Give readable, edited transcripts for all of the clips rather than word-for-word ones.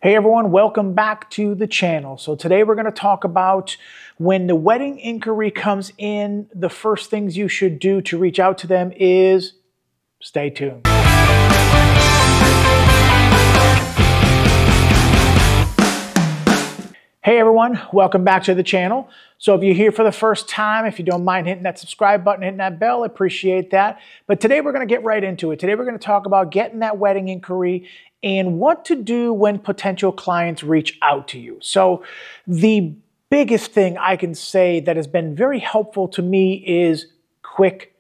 Hey everyone, welcome back to the channel. So today we're going to talk about when the wedding inquiry comes in, the first things you should do to reach out to them is stay tuned. Hey everyone, welcome back to the channel. So if you're here for the first time, if you don't mind hitting that subscribe button, hitting that bell, I appreciate that. But today we're going to get right into it. Today we're going to talk about getting that wedding inquiry and what to do when potential clients reach out to you. So the biggest thing I can say that has been very helpful to me is quick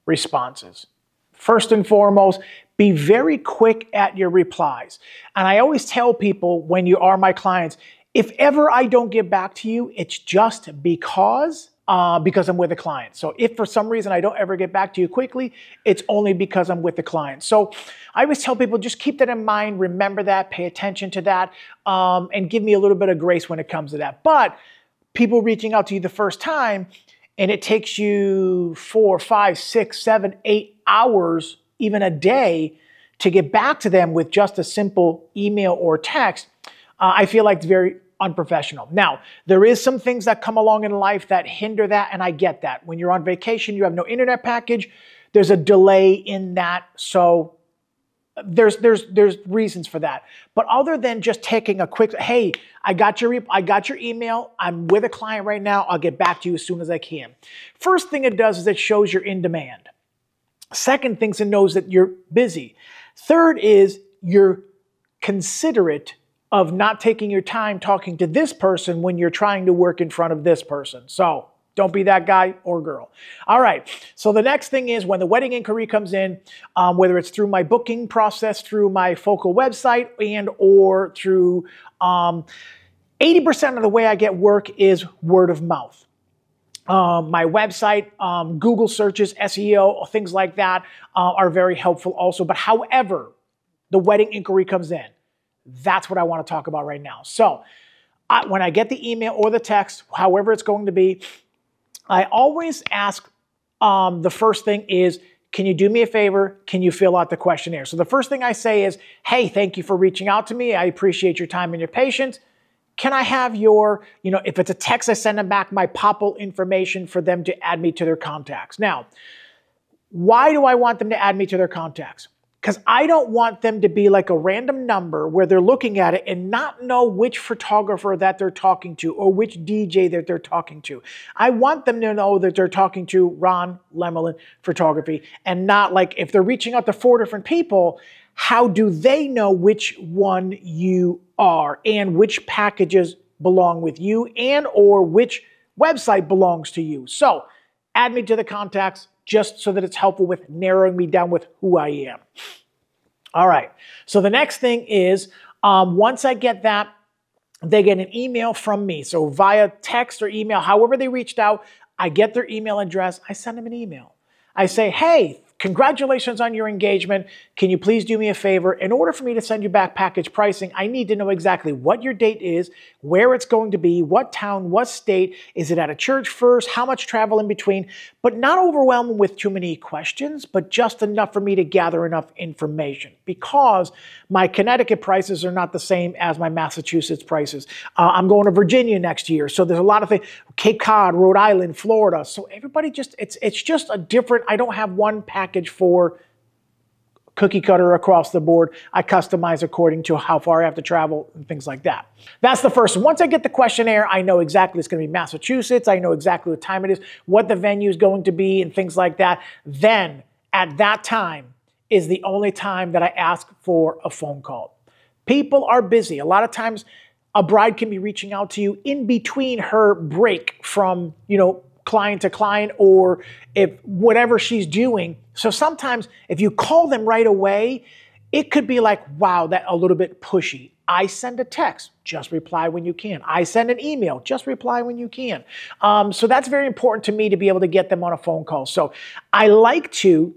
responses. First and foremost, be very quick at your replies. And I always tell people when you are my clients, if ever I don't get back to you, it's just because I'm with a client. So if for some reason I don't ever get back to you quickly, it's only because I'm with the client. So I always tell people, just keep that in mind, remember that, pay attention to that, and give me a little bit of grace when it comes to that. But people reaching out to you the first time, and it takes you 4, 5, 6, 7, 8 hours, even a day, to get back to them with just a simple email or text, I feel like it's very unprofessional. Now, there is some things that come along in life that hinder that, and I get that. When you're on vacation, you have no internet package, there's a delay in that, so there's reasons for that. But other than just taking a quick, hey, I got your email, I'm with a client right now, I'll get back to you as soon as I can. First thing it does is it shows you're in demand. Second thing, it knows that you're busy. Third is you're considerate of not taking your time talking to this person when you're trying to work in front of this person. So don't be that guy or girl. All right. So the next thing is when the wedding inquiry comes in, whether it's through my booking process, through my Focal website, and or through 80% of the way I get work is word of mouth. My website, Google searches, SEO, things like that are very helpful also. But however the wedding inquiry comes in, that's what I want to talk about right now. So when I get the email or the text, however it's going to be, I always ask, the first thing is, can you do me a favor? Can you fill out the questionnaire? So the first thing I say is, hey, thank you for reaching out to me. I appreciate your time and your patience. Can I have your, if it's a text, I send them back my POPL information for them to add me to their contacts. Now, why do I want them to add me to their contacts? Because I don't want them to be like a random number where they're looking at it and not know which photographer that they're talking to or which DJ that they're talking to. I want them to know that they're talking to Ron Lemelin Photography, and not like if they're reaching out to 4 different people, how do they know which one you are and which packages belong with you and or which website belongs to you? So add me to the contacts, just so that it's helpful with narrowing me down with who I am. All right, so the next thing is, once I get that, they get an email from me. So via text or email, however they reached out, I get their email address, I send them an email. I say, hey, congratulations on your engagement. Can you please do me a favor? In order for me to send you back package pricing, I need to know exactly what your date is, where it's going to be, what town, what state, is it at a church first, how much travel in between, but not overwhelming with too many questions, but just enough for me to gather enough information, because my Connecticut prices are not the same as my Massachusetts prices. I'm going to Virginia next year, so there's a lot of things, Cape Cod, Rhode Island, Florida, so everybody just, it's just a different, I don't have one package for cookie cutter across the board. I customize according to how far I have to travel and things like that. That's the first one. Once I get the questionnaire, I know exactly it's going to be Massachusetts. I know exactly what time it is, what the venue is going to be, and things like that. Then, at that time, is the only time that I ask for a phone call. People are busy. A lot of times, a bride can be reaching out to you in between her break from, client to client, or if whatever she's doing. So sometimes if you call them right away, it could be like, wow, that a little bit pushy. I send a text, just reply when you can. I send an email, just reply when you can. So that's very important to me to be able to get them on a phone call. So I like to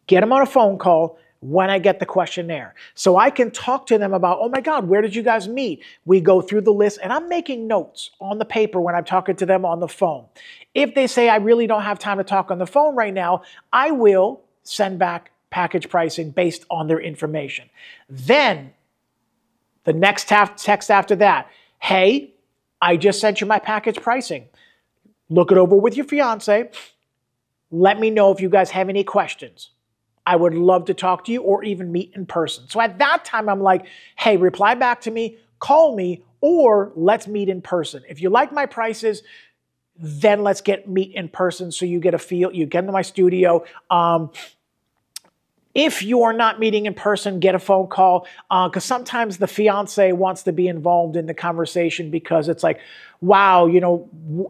get them on a phone call when I get the questionnaire. So I can talk to them about, oh my God, where did you guys meet? We go through the list, and I'm making notes on the paper when I'm talking to them on the phone. If they say I really don't have time to talk on the phone right now, I will send back package pricing based on their information. Then The next text after that, hey, I just sent you my package pricing. Look it over with your fiance. Let me know if you guys have any questions. I would love to talk to you or even meet in person. So at that time, I'm like, hey, reply back to me, call me, or let's meet in person. If you like my prices, then let's meet in person so you get a feel, you get into my studio. If you are not meeting in person, get a phone call, because sometimes the fiance wants to be involved in the conversation because it's like, wow, you know,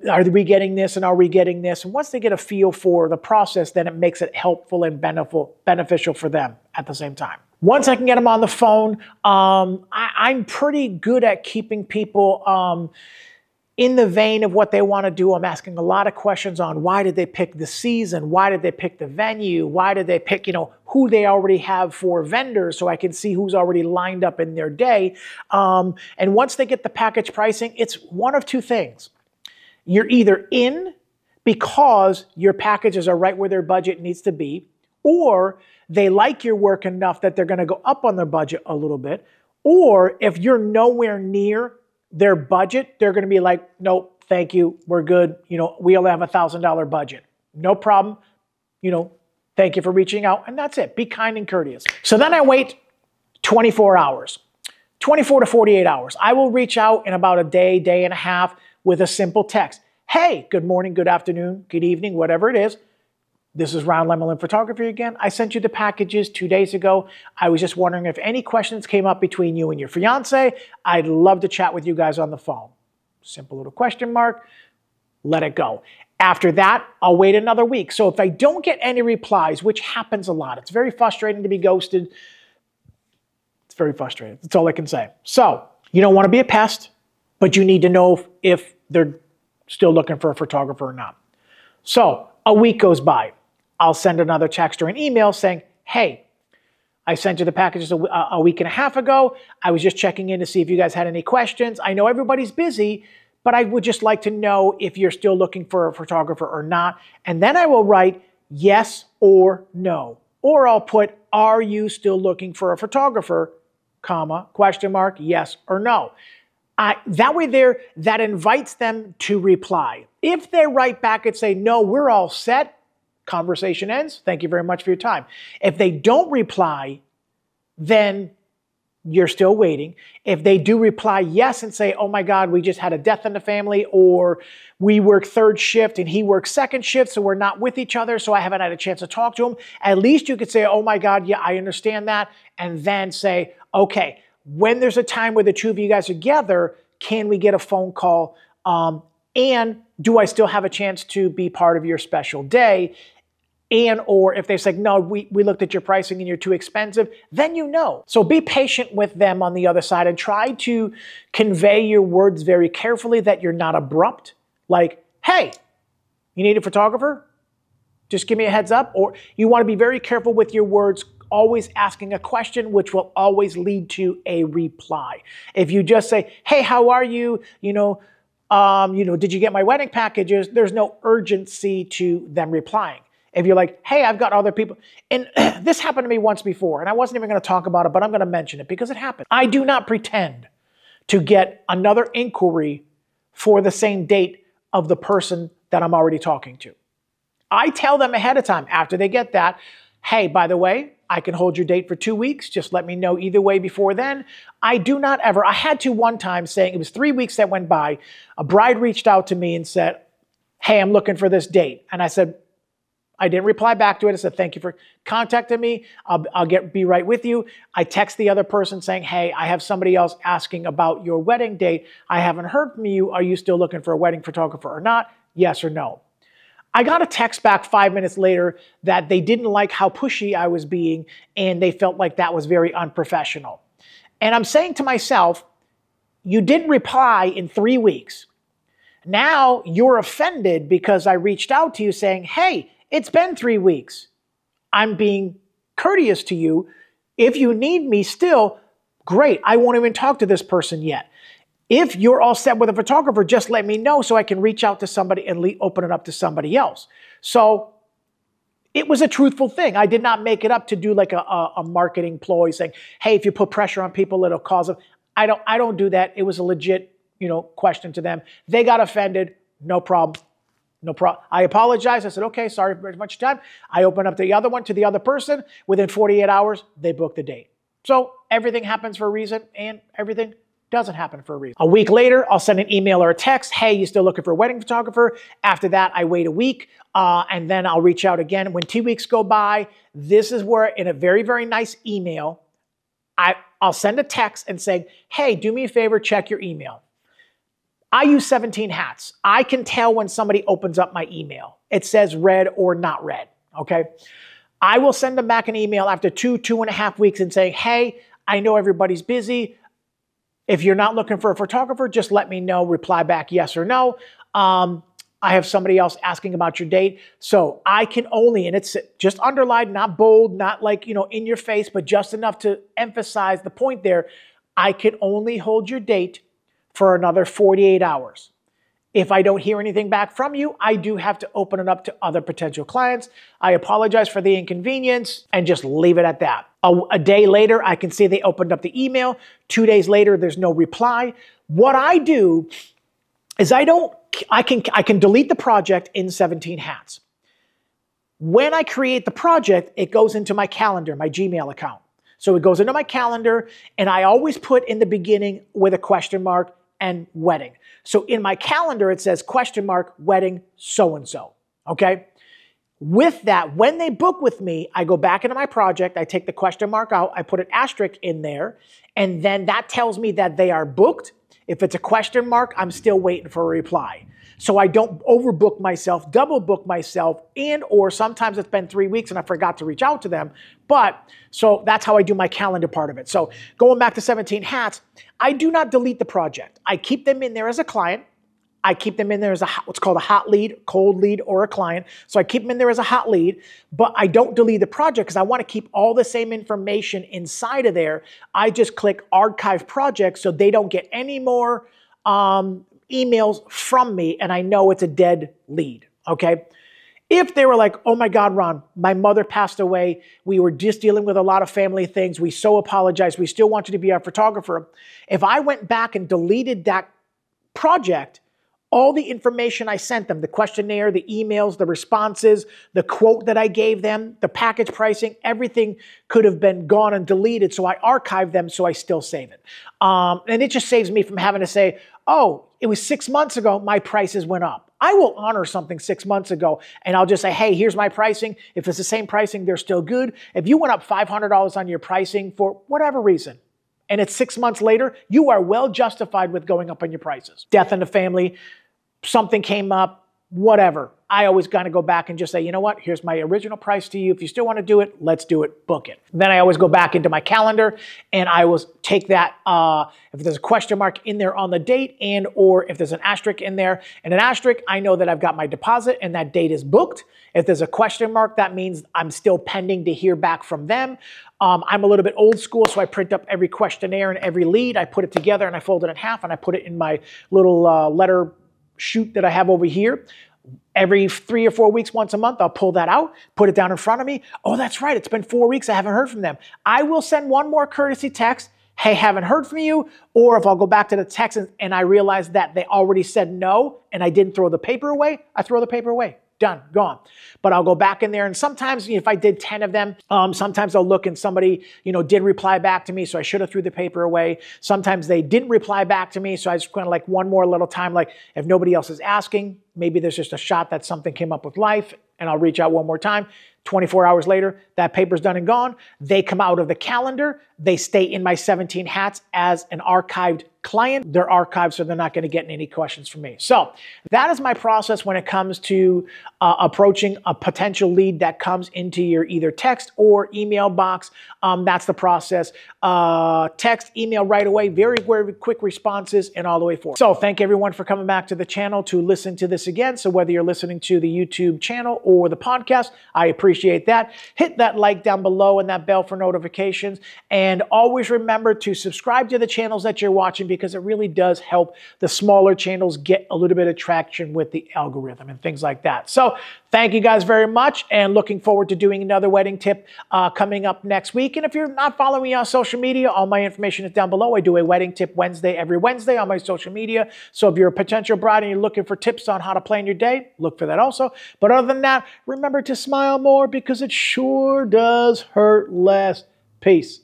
are we getting this and are we getting this? And once they get a feel for the process, then it makes it helpful and beneficial for them at the same time. Once I can get them on the phone, I'm pretty good at keeping people in the vein of what they want to do. I'm asking a lot of questions on why did they pick the season? Why did they pick the venue? Why did they pick, you know, who they already have for vendors so I can see who's already lined up in their day. And once they get the package pricing, it's one of two things. You're either in because your packages are right where their budget needs to be, or they like your work enough that they're going to go up on their budget a little bit, or if you're nowhere near their budget, they're going to be like, nope, thank you, we're good. You know, we only have $1,000 budget. No problem. You know, thank you for reaching out. And that's it. Be kind and courteous. So then I wait 24 hours, 24 to 48 hours. I will reach out in about a day, day and a half with a simple text. Hey, good morning, good afternoon, good evening, whatever it is. This is Ron Lemelin Photography again. I sent you the packages 2 days ago. I was just wondering if any questions came up between you and your fiance. I'd love to chat with you guys on the phone. Simple little question mark. Let it go. After that, I'll wait another week. So if I don't get any replies, which happens a lot, it's very frustrating to be ghosted. It's very frustrating. That's all I can say. So you don't want to be a pest, but you need to know if they're still looking for a photographer or not. So a week goes by. I'll send another text or an email saying, hey, I sent you the packages a week and a half ago. I was just checking in to see if you guys had any questions. I know everybody's busy, but I would just like to know if you're still looking for a photographer or not. And then I will write yes or no. Or I'll put, are you still looking for a photographer, comma, question mark, yes or no. That way that invites them to reply. If they write back and say, no, we're all set, conversation ends. Thank you very much for your time. If they don't reply, then you're still waiting. If they do reply yes and say, oh my God, we just had a death in the family, or we work third shift and he works second shift, so we're not with each other, so I haven't had a chance to talk to him, at least you could say, oh my God, yeah, I understand that, and then say, okay, when there's a time where the two of you guys are together, can we get a phone call? And do I still have a chance to be part of your special day? And or if they say, no, we looked at your pricing and you're too expensive, then you know. So be patient with them on the other side and try to convey your words very carefully, that you're not abrupt. Like, hey, you need a photographer? Just give me a heads up. Or you want to be very careful with your words, always asking a question, which will always lead to a reply. If you just say, hey, how are you? Did you get my wedding packages? There's no urgency to them replying. If you're like, hey, I've got other people. And this happened to me once before, and I wasn't even going to talk about it, but I'm going to mention it because it happened. I do not pretend to get another inquiry for the same date of the person that I'm already talking to. I tell them ahead of time after they get that, hey, by the way, I can hold your date for 2 weeks. Just let me know either way before then. I do not ever. I had to one time saying, it was 3 weeks that went by. A bride reached out to me and said, hey, I'm looking for this date. And I said, I didn't reply back to it. I said, thank you for contacting me. I'll be right with you. I text the other person saying, hey, I have somebody else asking about your wedding date. I haven't heard from you. Are you still looking for a wedding photographer or not? Yes or no. I got a text back 5 minutes later that they didn't like how pushy I was being, and they felt like that was very unprofessional. And I'm saying to myself, you didn't reply in 3 weeks. Now you're offended because I reached out to you saying, hey, it's been 3 weeks. I'm being courteous to you. If you need me still, great. I won't even talk to this person yet. If you're all set with a photographer, just let me know so I can reach out to somebody and open it up to somebody else. So it was a truthful thing. I did not make it up to do like a marketing ploy saying, hey, if you put pressure on people, it'll cause them. I don't do that. It was a legit, question to them. They got offended. No problem. No problem. I apologized. I said, okay, sorry for much time. I opened up the other one to the other person. Within 48 hours, they booked the date. So everything happens for a reason, and everything doesn't happen for a reason. A week later, I'll send an email or a text. Hey, you still looking for a wedding photographer? After that, I wait a week, and then I'll reach out again. When 2 weeks go by, this is where, in a very, very nice email, I'll send a text and say, hey, do me a favor, check your email. I use 17 hats. I can tell when somebody opens up my email. It says read or not read, okay? I will send them back an email after 2.5 weeks and say, hey, I know everybody's busy. If you're not looking for a photographer, just let me know. Reply back yes or no. I have somebody else asking about your date. So I can only, and it's just underlined, not bold, not like, in your face, but just enough to emphasize the point there. I can only hold your date for another 48 hours. If I don't hear anything back from you, I do have to open it up to other potential clients. I apologize for the inconvenience and just leave it at that. A day later, I can see they opened up the email. 2 days later, there's no reply. What I do is I can delete the project in 17 hats. When I create the project, it goes into my calendar, my Gmail account. So it goes into my calendar, and I always put in the beginning with a question mark and wedding. So in my calendar, it says question mark, wedding, so-and-so, okay? With that, when they book with me, I go back into my project, I take the question mark out, I put an asterisk in there, and then that tells me that they are booked. If it's a question mark, I'm still waiting for a reply. So I don't overbook myself, double book myself, or sometimes it's been 3 weeks and I forgot to reach out to them. So that's how I do my calendar part of it. So going back to 17 hats, I do not delete the project. I keep them in there as a client. I keep them in there as what's called a hot lead, cold lead, or a client. So I keep them in there as a hot lead, but I don't delete the project because I want to keep all the same information inside of there. I just click archive project so they don't get any more emails from me, and I know it's a dead lead, okay? If they were like, oh my God, Ron, my mother passed away. We were just dealing with a lot of family things. We so apologize. We still want you to be our photographer. If I went back and deleted that project, all the information I sent them, the questionnaire, the emails, the responses, the quote that I gave them, the package pricing, everything could have been gone and deleted. So I archived them so I still save it. And it just saves me from having to say, oh, it was 6 months ago, my prices went up. I will honor something 6 months ago and I'll just say, hey, here's my pricing. If it's the same pricing, they're still good. If you went up $500 on your pricing for whatever reason, and it's 6 months later, you are well justified with going up on your prices. Death in the family, something came up, whatever. I always kind of go back and just say, you know what, here's my original price to you. If you still want to do it, let's do it, book it. Then I always go back into my calendar and I will take that, if there's a question mark in there on the date or if there's an asterisk in there and an asterisk, I know that I've got my deposit and that date is booked. If there's a question mark, that means I'm still pending to hear back from them. I'm a little bit old school, so I print up every questionnaire and every lead. I put it together and I fold it in half and I put it in my little letter sheet that I have over here. Every 3 or 4 weeks, once a month, I'll pull that out, put it down in front of me. Oh, that's right. It's been 4 weeks. I haven't heard from them. I will send one more courtesy text. Hey, haven't heard from you. Or if I'll go back to the text and I realize that they already said no and I didn't throw the paper away, I throw the paper away. Done, gone. But I'll go back in there and sometimes if I did 10 of them, sometimes I'll look and somebody, did reply back to me, so I should have threw the paper away. Sometimes they didn't reply back to me, so I just kind of like one more little time, like if nobody else is asking, maybe there's just a shot that something came up with life and I'll reach out one more time. 24 hours later, that paper's done and gone. They come out of the calendar. They stay in my 17 hats as an archived client. They're archived, so they're not going to get any questions from me. So that is my process when it comes to approaching a potential lead that comes into your either text or email box. That's the process. Text, email right away, very, very quick responses and all the way forward. So thank everyone for coming back to the channel to listen to this again. So whether you're listening to the YouTube channel or the podcast, I appreciate appreciate that. Hit that like down below and that bell for notifications. And always remember to subscribe to the channels that you're watching, because it really does help the smaller channels get a little bit of traction with the algorithm and things like that. So thank you guys very much, and looking forward to doing another wedding tip coming up next week. And if you're not following me on social media, all my information is down below. I do a wedding tip Wednesday every Wednesday on my social media. So if you're a potential bride and you're looking for tips on how to plan your day, look for that also. But other than that, remember to smile more, because it sure does hurt less. Peace.